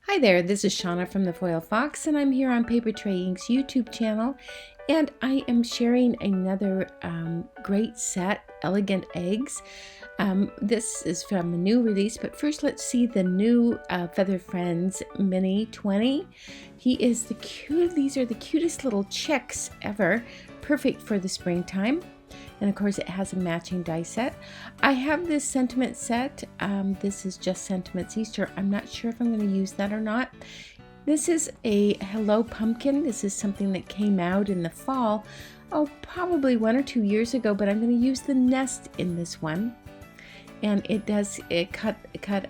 Hi there, this is Shauna from the Foil Fox, and I'm here on Paper Tray Ink's YouTube channel, and I am sharing another great set, Elegant Eggs. This is from a new release, but first let's see the new Feather Friends Mini 20. He is the cute. These are the cutest little chicks ever, perfect for the springtime. And of course it has a matching die set. I have this sentiment set. This is just Sentiments Easter. I'm not sure if I'm going to use that or not. This is a Hello Pumpkin. This is something that came out in the fall, probably 1 or 2 years ago, but I'm going to use the nest in this one. And it cut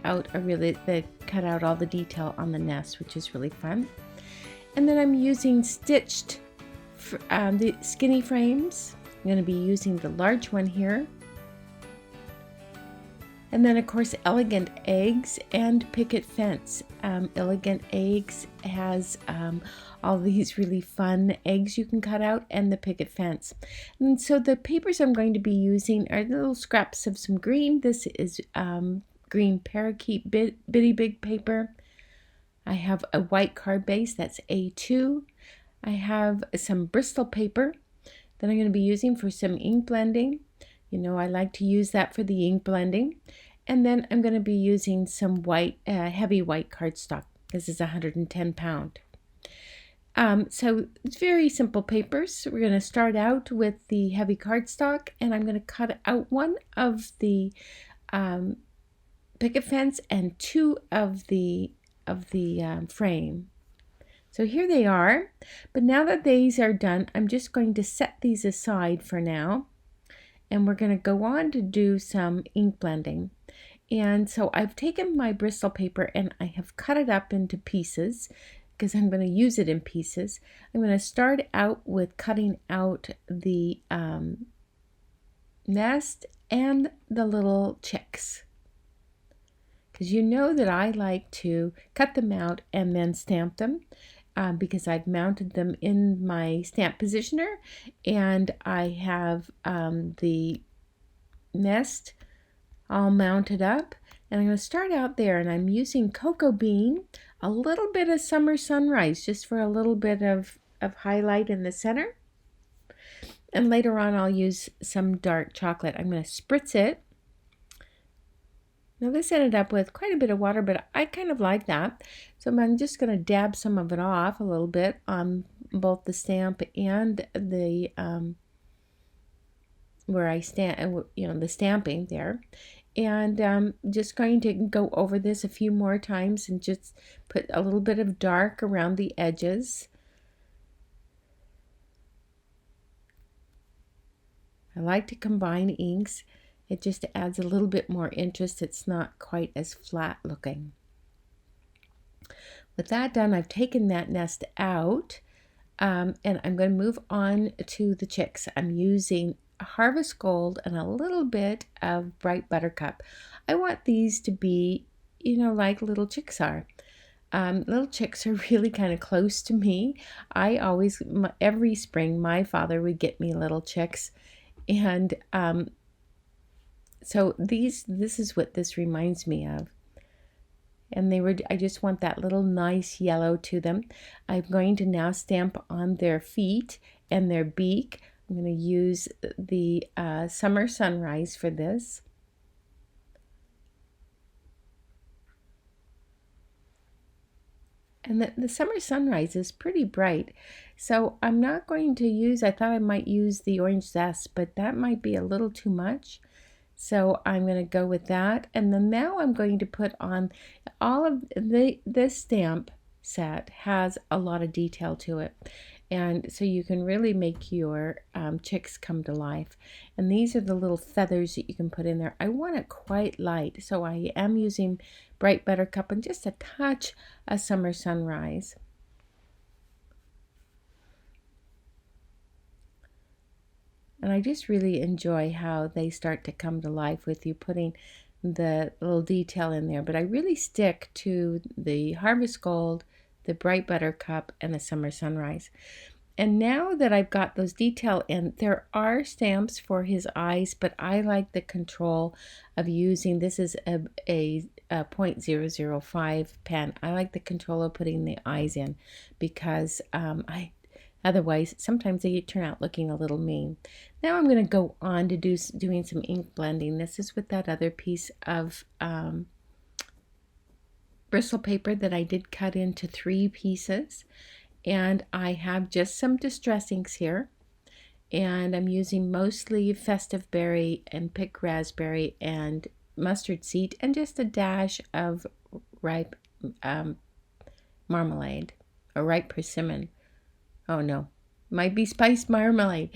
out all the detail on the nest, which is really fun. And then I'm using stitched the skinny frames. I'm going to be using the large one here. And then of course Elegant Eggs and Picket Fence. Elegant Eggs has all these really fun eggs you can cut out, and the Picket Fence. And so the papers I'm going to be using are little scraps of some green. This is green parakeet bitty big paper. I have a white card base, that's A2. I have some Bristol paper that I'm going to be using for some ink blending. You know, I like to use that for the ink blending. And then I'm going to be using some white, heavy white cardstock. This is 110 pound. So it's very simple papers. We're going to start out with the heavy cardstock, and I'm going to cut out one of the picket fence and two of the frame. So here they are, but now that these are done, I'm just going to set these aside for now, and we're going to go on to do some ink blending. And so I've taken my Bristol paper and I have cut it up into pieces because I'm going to use it in pieces. I'm going to start out with cutting out the nest and the little chicks, because you know that I like to cut them out and then stamp them. Because I've mounted them in my stamp positioner, and I have the nest all mounted up, and I'm going to start out there, and I'm using Cocoa Bean, a little bit of Summer Sunrise just for a little bit of highlight in the center, and later on I'll use some dark chocolate. I'm going to spritz it. Now this ended up with quite a bit of water, but I kind of like that. So I'm just going to dab some of it off a little bit on both the stamp and the where I stand, the stamping there. And just going to go over this a few more times and just put a little bit of dark around the edges. I like to combine inks. It just adds a little bit more interest. It's not quite as flat looking. With that done, I've taken that nest out, and I'm going to move on to the chicks. I'm using Harvest Gold and a little bit of Bright Buttercup. I want these to be, like little chicks are. Little chicks are really kind of close to me. Every spring, my father would get me little chicks, and so this is what this reminds me of. And I just want that little nice yellow to them. I'm going to now stamp on their feet and their beak. I'm going to use the Summer Sunrise for this. And the Summer Sunrise is pretty bright. So I'm not going to use, I thought I might use the Orange Zest, but that might be a little too much. So I'm going to go with that. And then now I'm going to put on all of this stamp set has a lot of detail to it. And so you can really make your chicks come to life. And these are the little feathers that you can put in there. I want it quite light, so I am using Bright Buttercup and just a touch of Summer Sunrise. And I just really enjoy how they start to come to life with you putting the little detail in there. But I really stick to the Harvest Gold, the Bright Buttercup, and the Summer Sunrise. And now that I've got those detail in, there are stamps for his eyes, but I like the control of using, this is a .005 pen. I like the control of putting the eyes in because otherwise sometimes they turn out looking a little mean. Now I'm going to go on to doing some ink blending. This is with that other piece of bristle paper that I did cut into 3 pieces, and I have just some distress inks here, and I'm using mostly festive berry and pick raspberry and mustard seed and just a dash of ripe marmalade or ripe persimmon. Oh no, might be spiced marmalade,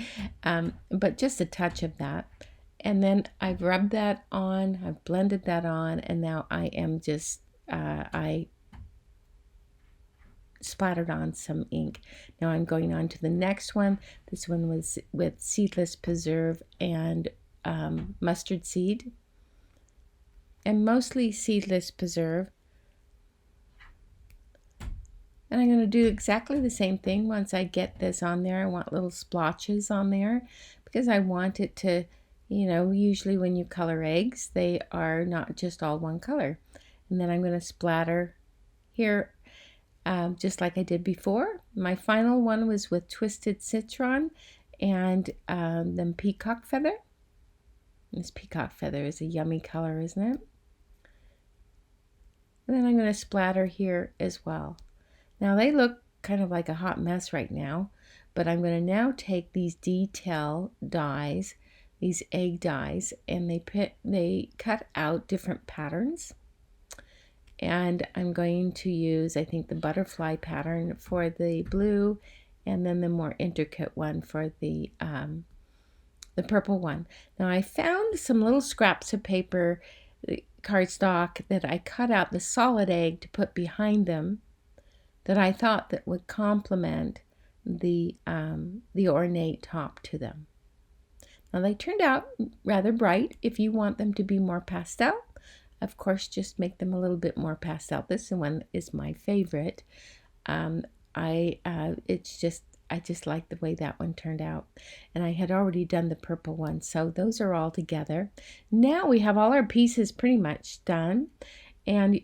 but just a touch of that. And then I've rubbed that on, I've blended that on, and now I am just I splattered on some ink. Now I'm going on to the next one. This one was with seedless preserve and mustard seed, and mostly seedless preserve. And I'm going to do exactly the same thing once I get this on there. I want little splotches on there because I want it to, usually when you color eggs, they are not just all one color. And then I'm going to splatter here just like I did before. My final one was with twisted citron and then peacock feather. This peacock feather is a yummy color, isn't it? And then I'm going to splatter here as well. Now they look kind of like a hot mess right now, but I'm going to now take these detail dies, these egg dies, and they cut out different patterns. And I'm going to use, I think, the butterfly pattern for the blue, and then the more intricate one for the purple one. Now I found some little scraps of paper, cardstock, that I cut out the solid egg to put behind them, that I thought that would complement the ornate top to them. Now they turned out rather bright. If you want them to be more pastel, of course, just make them a little bit more pastel. This one is my favorite. I just like the way that one turned out. And I had already done the purple one, so those are all together. Now we have all our pieces pretty much done, and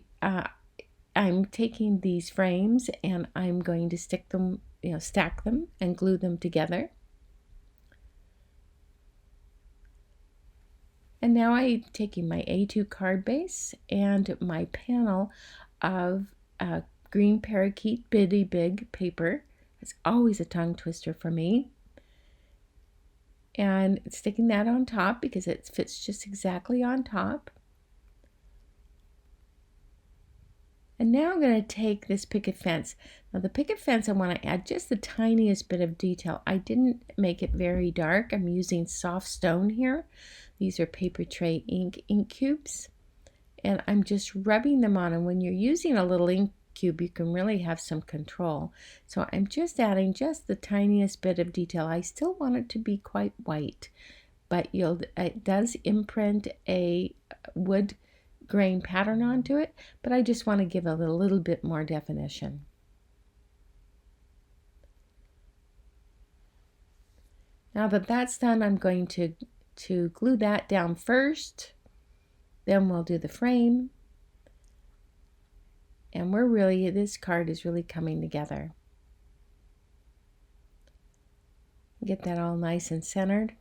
I'm taking these frames and I'm going to stick them, stack them and glue them together. And now I'm taking my A2 card base and my panel of green parakeet bitty big paper. It's always a tongue twister for me. And sticking that on top because it fits just exactly on top. And now I'm going to take this picket fence. Now the picket fence, I want to add just the tiniest bit of detail. I didn't make it very dark. I'm using soft stone here. These are paper tray ink cubes. And I'm just rubbing them on. And when you're using a little ink cube, you can really have some control. So I'm just adding just the tiniest bit of detail. I still want it to be quite white, but it does imprint a wood grain pattern onto it, but I just want to give it a little bit more definition. Now that that's done, I'm going to glue that down first, then we'll do the frame, and this card is really coming together. Get that all nice and centered.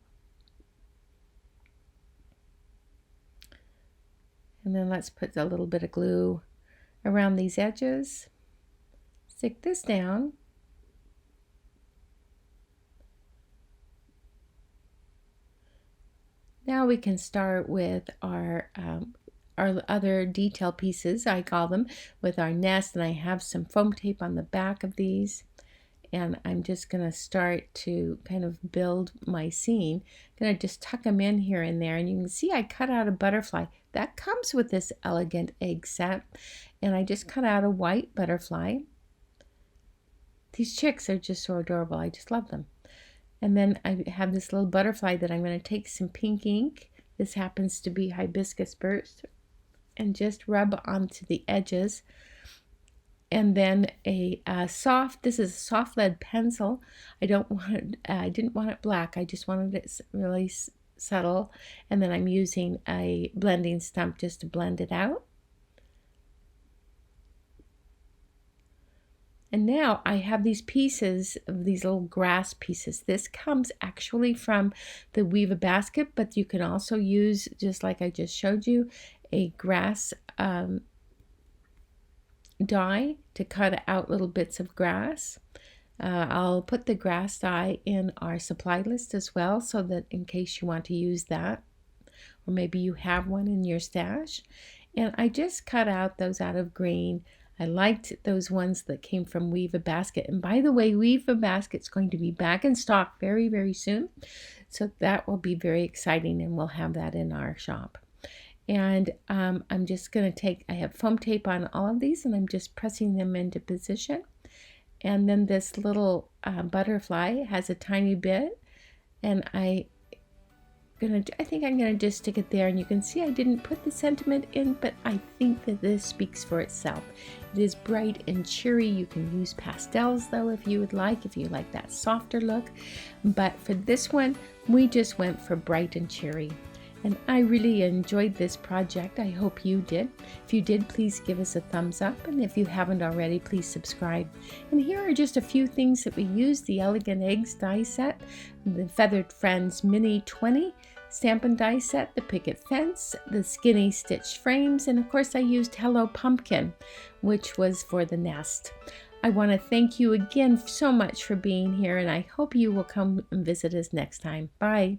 And then let's put a little bit of glue around these edges. Stick this down. Now we can start with our other detail pieces, I call them, with our nest. And I have some foam tape on the back of these. And I'm just going to start to kind of build my scene. I'm going to just tuck them in here and there. And you can see I cut out a butterfly. That comes with this elegant egg set. And I just cut out a white butterfly. These chicks are just so adorable. I just love them. And then I have this little butterfly that I'm going to take some pink ink. This happens to be hibiscus burst. And just rub onto the edges. And then this is a soft lead pencil. I didn't want it black. I just wanted it really subtle. And then I'm using a blending stump just to blend it out. And now I have these pieces of these little grass pieces. This comes actually from the Weave a Basket, but you can also use, just like I just showed you, a grass die to cut out little bits of grass. I'll put the grass die in our supply list as well, so that in case you want to use that, or maybe you have one in your stash. And I just cut out those out of green. I liked those ones that came from Weave a Basket. And by the way, Weave a Basket's going to be back in stock very, very soon. So that will be very exciting, and we'll have that in our shop. And I'm just going to I have foam tape on all of these, and I'm just pressing them into position. And then this little butterfly has a tiny bit, and I think I'm gonna just stick it there. And you can see I didn't put the sentiment in, but I think that this speaks for itself. It is bright and cheery. You can use pastels though if you would like, if you like that softer look. But for this one, we just went for bright and cheery. And I really enjoyed this project. I hope you did. If you did, please give us a thumbs up. And if you haven't already, please subscribe. And here are just a few things that we used: the Elegant Eggs die set, the Feathered Friends Mini 20 Stampin' Die set, the Picket Fence, the Skinny Stitch frames, and of course I used Hello Pumpkin, which was for the nest. I want to thank you again so much for being here, and I hope you will come and visit us next time. Bye.